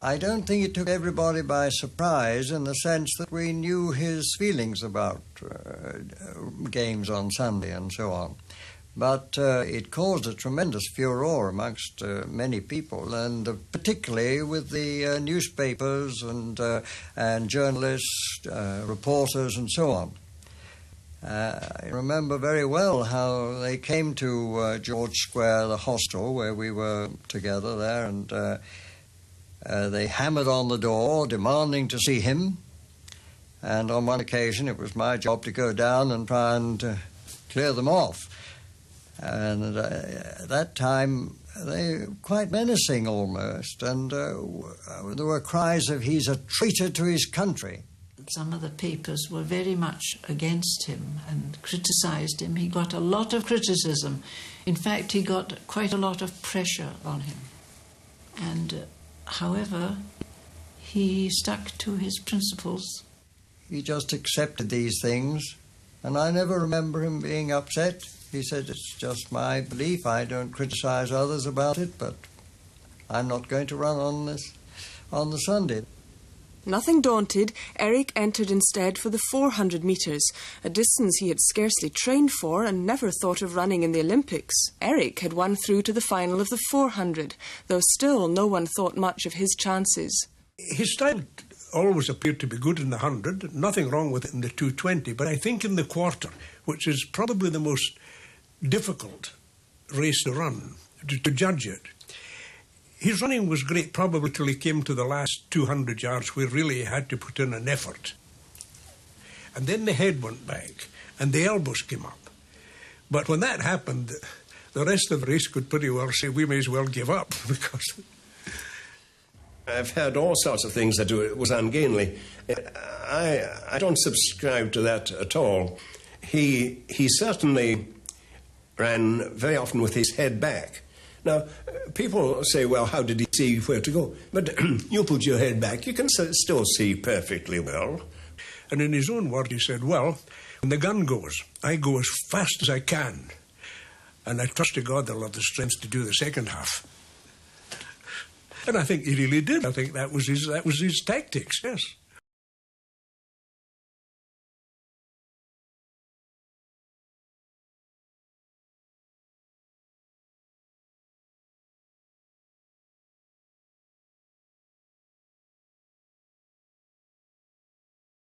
I don't think it took everybody by surprise in the sense that we knew his feelings about games on Sunday and so on. But it caused a tremendous furore amongst many people, and particularly with the newspapers and journalists, reporters and so on. I remember very well how they came to George Square, the hostel where we were together there, and they hammered on the door demanding to see him. And on one occasion it was my job to go down and try and clear them off. And at that time they were quite menacing almost, and there were cries of "he's a traitor to his country." Some of the papers were very much against him and criticised him. He got a lot of criticism. In fact, he got quite a lot of pressure on him. And however, he stuck to his principles. He just accepted these things, and I never remember him being upset. He said, "It's just my belief. I don't criticise others about it, but I'm not going to run on the Sunday." Nothing daunted, Eric entered instead for the 400 metres, a distance he had scarcely trained for and never thought of running in the Olympics. Eric had won through to the final of the 400, though still no one thought much of his chances. His style always appeared to be good in the 100, nothing wrong with it in the 220, but I think in the quarter, which is probably the most difficult race to run, to judge it, his running was great probably till he came to the last 200 yards where really he had to put in an effort. And then the head went back and the elbows came up. But when that happened, the rest of the race could pretty well say we may as well give up because... I've heard all sorts of things that it was ungainly. I don't subscribe to that at all. He certainly ran very often with his head back. Now, people say, well, how did he see where to go? But you put your head back, you can still see perfectly well. And in his own words, he said, well, when the gun goes, I go as fast as I can. And I trust to God they'll have the strength to do the second half. And I think he really did. I think that was his tactics, yes.